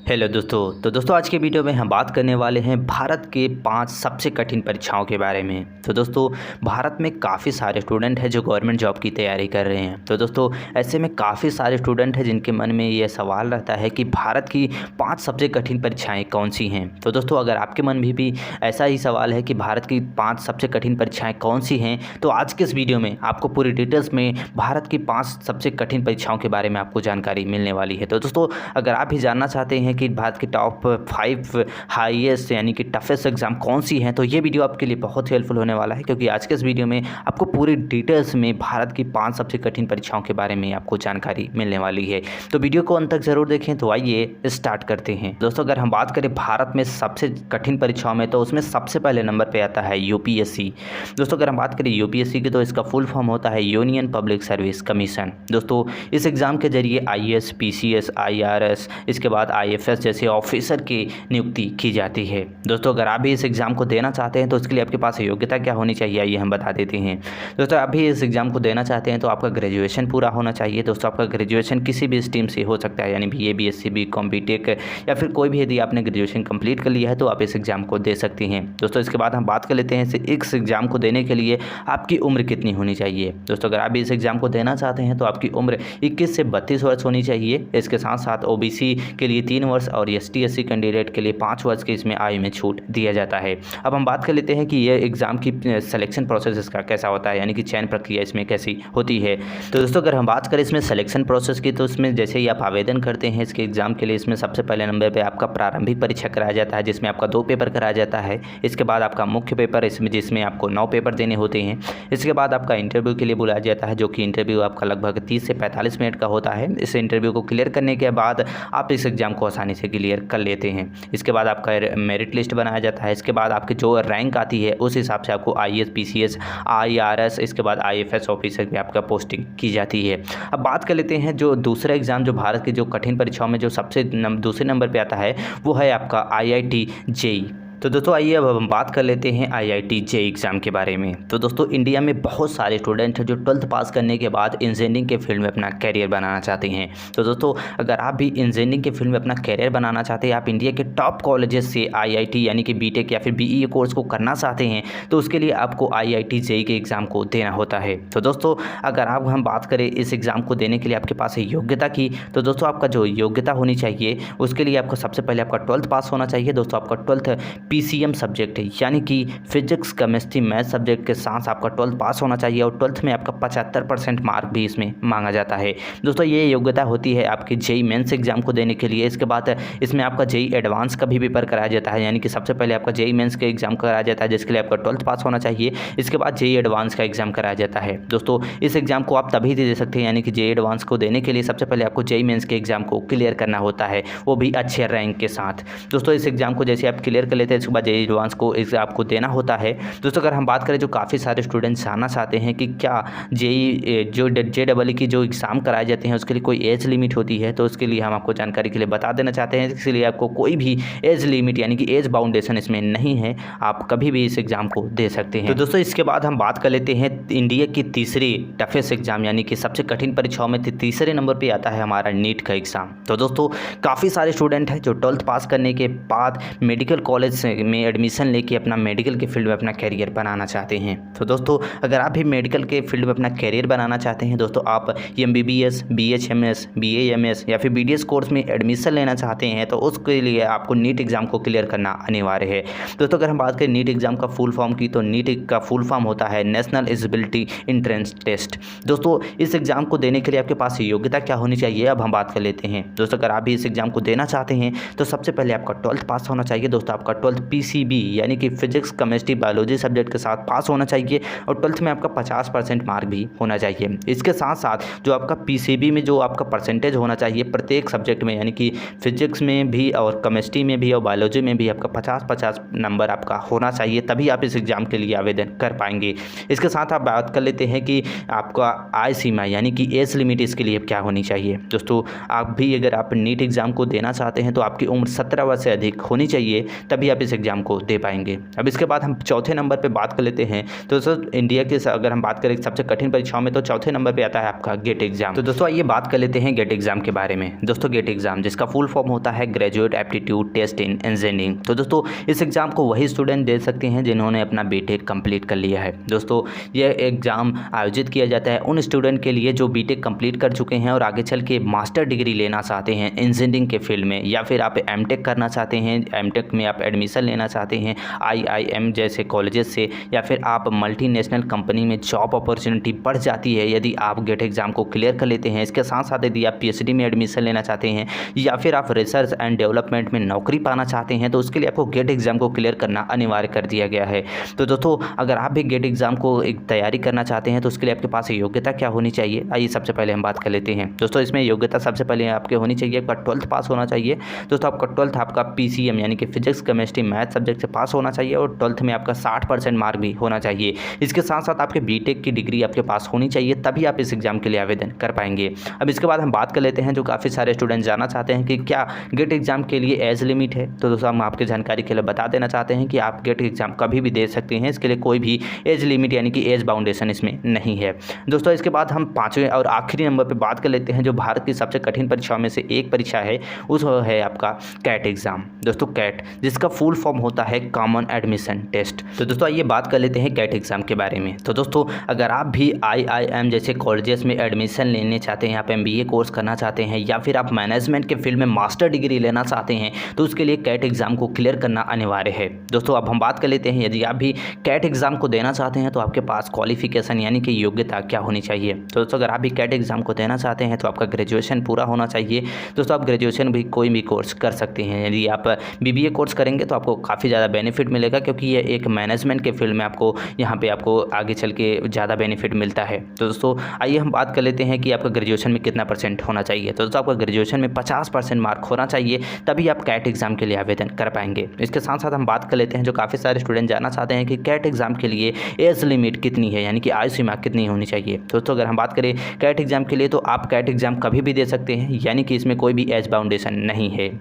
Hello दोस्तों। तो दोस्तों आज के वीडियो में हम बात करने वाले हैं भारत के 5 सबसे कठिन परीक्षाओं के बारे में। तो दोस्तों भारत में काफ़ी सारे स्टूडेंट हैं जो गवर्नमेंट जॉब की तैयारी कर रहे हैं। तो दोस्तों ऐसे में काफ़ी सारे स्टूडेंट हैं जिनके मन में ये सवाल रहता है कि भारत की 5 सबसे कठिन परीक्षाएं कौन सी हैं। तो दोस्तों अगर आपके मन में भी ऐसा ही सवाल है कि भारत की 5 सबसे कठिन परीक्षाएँ कौन सी हैं, तो आज के इस वीडियो में आपको पूरी डिटेल्स में भारत की 5 सबसे कठिन परीक्षाओं के बारे में आपको जानकारी मिलने वाली है। तो दोस्तों अगर आप भी जानना चाहते हैं कि भारत की टॉप 5 हाईएस्ट यानी कि टफेस्ट एग्जाम कौन सी हैं, तो ये वीडियो आपके लिए बहुत हेल्पफुल होने वाला है, क्योंकि आज के इस वीडियो में आपको पूरी डिटेल्स में भारत की 5 सबसे कठिन परीक्षाओं के बारे में आपको जानकारी मिलने वाली है। तो वीडियो को अंत तक जरूर देखें। तो आइए स्टार्ट करते हैं। दोस्तों अगर हम बात करें भारत में सबसे कठिन परीक्षाओं में, तो उसमें सबसे पहले नंबर पर आता है यूपीएससी। दोस्तों अगर हम बात करें यूपीएससी की, तो इसका फुल फॉर्म होता है यूनियन पब्लिक सर्विस कमीशन। दोस्तों इस एग्ज़ाम के जरिए आईएएस, पीसीएस, आईआरएस, इसके बाद आईएफएस जैसे ऑफिसर की नियुक्ति की जाती है। दोस्तों अगर आप भी इस एग्ज़ाम को देना चाहते हैं तो इसके लिए आपके पास योग्यता क्या होनी चाहिए, आइए हम बता देते हैं। दोस्तों आप भी इस एग्ज़ाम को देना चाहते हैं तो आपका ग्रेजुएशन पूरा होना चाहिए। दोस्तों आपका ग्रेजुएशन किसी भी स्ट्रीम से हो सकता है, यानी बीए, बीएससी, बीकॉम, बीटेक या फिर कोई भी। यदि आपने ग्रेजुएशन कंप्लीट कर लिया है तो आप इस एग्ज़ाम को दे सकते हैं। दोस्तों इसके बाद हम बात कर लेते हैं इस एग्ज़ाम को देने के लिए आपकी उम्र कितनी होनी चाहिए। दोस्तों अगर आप भी इस एग्ज़ाम को देना चाहते हैं तो आपकी उम्र 21 से 32 वर्ष होनी चाहिए। इसके साथ साथ ओबीसी के लिए 3 वर्ष और एसटी एससी कैंडिडेट के लिए 5 वर्ष की इसमें आयु में छूट दिया जाता है। अब हम बात कर लेते हैं कि ये एग्ज़ाम की सिलेक्शन प्रोसेस इसका कैसा होता है, यानी कि चयन प्रक्रिया इसमें कैसी होती है। तो दोस्तों अगर हम बात करें इसमें सिलेक्शन प्रोसेस की, तो इसमें जैसे ही आप आवेदन करते हैं इसके एग्ज़ाम के लिए, इसमें सबसे पहले नंबर पर आपका प्रारंभिक परीक्षा कराया जाता है, जिसमें आपका 2 पेपर कराया जाता है। इसके बाद आपका मुख्य पेपर जिसमें आपको 9 पेपर देने होते हैं। इसके बाद आपका इंटरव्यू के लिए बुलाया जाता है, जो कि इंटरव्यू आपका लगभग 30 से 45 मिनट का होता है। इस इंटरव्यू को क्लियर करने के बाद आप इस एग्ज़ाम को आसानी से क्लियर कर लेते हैं। इसके बाद आपका मेरिट लिस्ट बनाया जाता है। इसके बाद आपकी जो रैंक आती है उस हिसाब से आपको आईएएस, पीसीएस, आईआरएस, इसके बाद आईएफएस ऑफिसर भी आपका पोस्टिंग की जाती है। अब बात कर लेते हैं जो दूसरा एग्ज़ाम जो भारत की जो कठिन परीक्षाओं में जो सबसे दूसरे नंबर पे आता है, वो है आपका आईआईटी जेईई। तो दोस्तों आइए अब हम बात कर लेते हैं आईआईटी जेईई एग्ज़ाम के बारे में। तो दोस्तों इंडिया में बहुत सारे स्टूडेंट हैं जो 12th पास करने के बाद इंजीनियरिंग के फील्ड में अपना कैरियर बनाना चाहते हैं। तो दोस्तों अगर आप भी इंजीनियरिंग के फील्ड में अपना कैरियर बनाना चाहते हैं, आप इंडिया के टॉप कॉलेजेस से आईआईटी यानी कि बीटेक या फिर बीईए कोर्स को करना चाहते हैं, तो उसके लिए आपको आईआईटी जेईई के एग्ज़ाम को देना होता है। तो दोस्तों अगर आप हम बात करें इस एग्ज़ाम को देने के लिए आपके पास है योग्यता की, तो दोस्तों आपका जो योग्यता होनी चाहिए उसके लिए आपको सबसे पहले आपका 12th पास होना चाहिए। दोस्तों आपका 12th पीसीएम सब्जेक्ट है, यानी कि फिजिक्स, केमिस्ट्री, मैथ सब्जेक्ट के साथ आपका 12th पास होना चाहिए, और 12th में आपका 75% मार्क भी इसमें मांगा जाता है। दोस्तों ये योग्यता होती है आपकी जेईई मेंस एग्जाम को देने के लिए। इसके बाद इसमें आपका जेईई एडवांस का भी पेपर कराया जाता है, यानी कि सबसे पहले आपका जेईई मेंस का एग्जाम कराया जाता है, जिसके लिए आपका 12th पास होना चाहिए। इसके बाद जेईई एडवांस का एग्जाम कराया जाता है। दोस्तों इस एग्जाम को आप तभी दे सकते हैं, यानी कि जेईई एडवांस को देने के लिए सबसे पहले आपको जेईई मेंस के एग्जाम को क्लियर करना होता है, वो भी अच्छे रैंक के साथ। दोस्तों इस एग्जाम को जैसे आप क्लियर कर लेते हैं, इसके बाद जेईई एडवांस को आपको देना होता है। दोस्तों अगर हम बात करें जो काफ़ी सारे स्टूडेंट्स जानना चाहते हैं कि क्या जेईई जो जेईई की जो एग्ज़ाम कराए जाते हैं उसके लिए कोई एज लिमिट होती है, तो उसके लिए हम आपको जानकारी के लिए बता देना चाहते हैं। इसलिए आपको कोई भी एज लिमिट यानी कि एज बाउंडेशन इसमें नहीं है, आप कभी भी इस एग्ज़ाम को दे सकते हैं। तो दोस्तों इसके बाद हम बात कर लेते हैं इंडिया की तीसरी टफेस्ट एग्जाम, यानी कि सबसे कठिन परीक्षाओं में तीसरे नंबर पर आता है हमारा नीट का एग्ज़ाम। तो दोस्तों काफ़ी सारे स्टूडेंट हैं जो 12th पास करने के बाद मेडिकल कॉलेज में एडमिशन लेके अपना मेडिकल के फील्ड में अपना कैरियर बनाना चाहते हैं। तो दोस्तों अगर आप भी मेडिकल के फील्ड में अपना कैरियर बनाना चाहते हैं, दोस्तों आप एमबीबीएस, बीएचएमएस, बीएएमएस या फिर बीडीएस कोर्स में एडमिशन लेना चाहते हैं, तो उसके लिए आपको नीट एग्ज़ाम को क्लियर करना अनिवार्य है। दोस्तों अगर हम बात करें नीट एग्ज़ाम का फुल फॉर्म की, तो नीट का फुल फॉर्म होता है नेशनल एलिजिबिलिटी एंट्रेंस टेस्ट। दोस्तों इस एग्ज़ाम को देने के लिए आपके पास योग्यता क्या होनी चाहिए, अब हम बात कर लेते हैं। दोस्तों अगर आप भी इस एग्ज़ाम को देना चाहते हैं तो सबसे पहले आपका 12th पास होना चाहिए। दोस्तों आपका 12th पीसीबी यानी कि फिजिक्स, केमिस्ट्री, बायोलॉजी सब्जेक्ट के साथ पास होना चाहिए, और 12th में आपका 50% मार्क भी होना चाहिए। इसके साथ साथ जो आपका पीसीबी में जो आपका परसेंटेज होना चाहिए प्रत्येक सब्जेक्ट में, यानी कि फिजिक्स में भी और केमिस्ट्री में भी और बायोलॉजी में भी आपका 50-50 नंबर आपका होना चाहिए, तभी आप इस एग्ज़ाम के लिए आवेदन कर पाएंगे। इसके साथ आप बात कर लेते हैं कि आपका आय सीमा यानी कि एज लिमिट इसके लिए क्या होनी चाहिए। दोस्तों आप भी अगर आप नीट एग्ज़ाम को देना चाहते हैं तो आपकी उम्र 17 वर्ष से अधिक होनी चाहिए, तभी आप इस एग्ज़ाम को दे पाएंगे। अब इसके बाद हम चौथे नंबर पर बात कर लेते हैं। तो दोस्तों इंडिया के अगर हम बात करें सबसे कठिन परीक्षाओं में, तो चौथे नंबर पर आता है आपका गेट एग्ज़ाम। तो दोस्तों आइए बात कर लेते हैं गेट एग्ज़ाम के बारे में। दोस्तों गेट एग्ज़ाम जिसका फुल फॉर्म होता है graduate aptitude test in engineering. तो दोस्तों इस एग्ज़ाम को वही स्टूडेंट दे सकते हैं जिन्होंने अपना बीटेक कंप्लीट कर लिया है। दोस्तों यह एग्ज़ाम आयोजित किया जाता है उन स्टूडेंट के लिए जो बीटेक कंप्लीट कर चुके हैं और आगे चल के मास्टर डिग्री लेना चाहते हैं इंजीनियरिंग के फील्ड में, या फिर आप एमटेक करना चाहते हैं, एमटेक में आप एडमिशन लेना चाहते हैं IIM जैसे कॉलेजेस से, या फिर आप मल्टीनेशनल कंपनी में जॉब अपॉर्चुनिटी बढ़ जाती है यदि आप गेट एग्ज़ाम को क्लियर कर लेते हैं। इसके साथ साथ यदि आप PhD में एडमिशन लेना चाहते हैं या फिर आप रिसर्च एंड डेवलपमेंट में नौकरी पाना चाहते हैं, तो उसके लिए आपको गेट एग्ज़ाम को क्लियर करना अनिवार्य कर दिया गया है। तो दोस्तों अगर आप भी गेट एग्ज़ाम को एक तैयारी करना चाहते हैं तो उसके लिए आपके पास योग्यता क्या होनी चाहिए, आइए सबसे पहले हम बात कर लेते हैं। दोस्तों इसमें योग्यता सबसे पहले आपके होनी चाहिए, आपका 12th पास होना चाहिए। दोस्तों आपका 12th आपका PCM यानी कि फिजिक्स केमिस्ट्री मैथ सब्जेक्ट से पास होना चाहिए और 12th में आपका 60% मार्क भी होना चाहिए। इसके साथ साथ आपके बीटेक की डिग्री आपके पास होनी चाहिए, तभी आप इस एग्ज़ाम के लिए आवेदन कर पाएंगे। अब इसके बाद हम बात कर लेते हैं जो काफ़ी सारे स्टूडेंट जानना चाहते हैं कि क्या गेट एग्ज़ाम के लिए एज लिमिट है। तो दोस्तों हम आपकी जानकारी के लिए बता देना चाहते हैं कि आप गेट एग्ज़ाम कभी भी दे सकते हैं, इसके लिए कोई भी एज लिमिट यानी कि एज बाउंडेशन इसमें नहीं है। दोस्तों इसके बाद हम पाँचवें और आखिरी नंबर पर बात कर लेते हैं जो भारत की सबसे कठिन परीक्षाओं में से एक परीक्षा है, उस है आपका कैट एग्ज़ाम। दोस्तों कैट जिसका फुल फॉर्म होता है कॉमन एडमिशन टेस्ट। तो दोस्तों आइए बात कर लेते हैं कैट एग्ज़ाम के बारे में। तो दोस्तों अगर आप भी IIM जैसे कॉलेजेस में एडमिशन लेने चाहते हैं, आप MBA कोर्स करना चाहते हैं या फिर आप मैनेजमेंट के फील्ड में मास्टर डिग्री लेना चाहते हैं, तो उसके लिए कैट एग्ज़ाम को क्लियर करना अनिवार्य है। दोस्तों अब हम बात कर लेते हैं यदि आप भी कैट एग्ज़ाम को देना चाहते हैं तो आपके पास क्वालिफिकेशन यानी कि योग्यता क्या होनी चाहिए। तो दोस्तों अगर आप भी कैट एग्ज़ाम को देना चाहते हैं तो आपका ग्रेजुएशन पूरा होना चाहिए। दोस्तों आप ग्रेजुएशन भी कोई भी कोर्स कर सकते हैं। यदि आप BBA कोर्स करेंगे तो आपको काफ़ी ज़्यादा बेनिफिट मिलेगा, क्योंकि ये एक मैनेजमेंट के फील्ड में आपको यहाँ पे आपको आगे चल के ज़्यादा बेनिफिट मिलता है। तो दोस्तों आइए हम बात कर लेते हैं कि आपका ग्रेजुएशन में कितना % होना चाहिए। तो दोस्तों आपका ग्रेजुएशन में 50% मार्क होना चाहिए, तभी आप कैट एग्ज़ाम के लिए आवेदन कर पाएंगे। इसके साथ साथ हम बात कर लेते हैं जो काफ़ी सारे स्टूडेंट जानना चाहते हैं कि कैट एग्ज़ाम के लिए एज लिमिट कितनी है, यानी कि आयु सीमा कितनी होनी चाहिए। दोस्तों अगर हम बात करें कैट एग्ज़ाम के लिए तो आप कैट एग्ज़ाम कभी भी दे सकते हैं, यानी कि इसमें कोई भी एज बाउंडेशन नहीं है।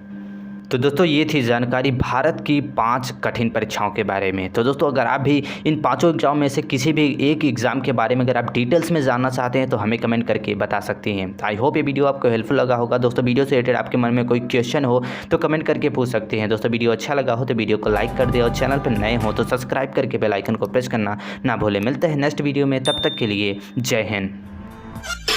तो दोस्तों ये थी जानकारी भारत की 5 कठिन परीक्षाओं के बारे में। तो दोस्तों अगर आप भी इन 5 एग्ज़ाम में से किसी भी एक एग्ज़ाम के बारे में अगर आप डिटेल्स में जानना चाहते हैं तो हमें कमेंट करके बता सकते हैं। आई होप ये वीडियो आपको हेल्पफुल लगा होगा। दोस्तों वीडियो से रिलेटेड आपके मन में कोई क्वेश्चन हो तो कमेंट करके पूछ सकते हैं। दोस्तों वीडियो अच्छा लगा हो तो वीडियो को लाइक कर दे और चैनल पर नए हो तो सब्सक्राइब करके बेल आइकन को प्रेस करना ना भूलें। मिलते हैं नेक्स्ट वीडियो में, तब तक के लिए जय हिंद।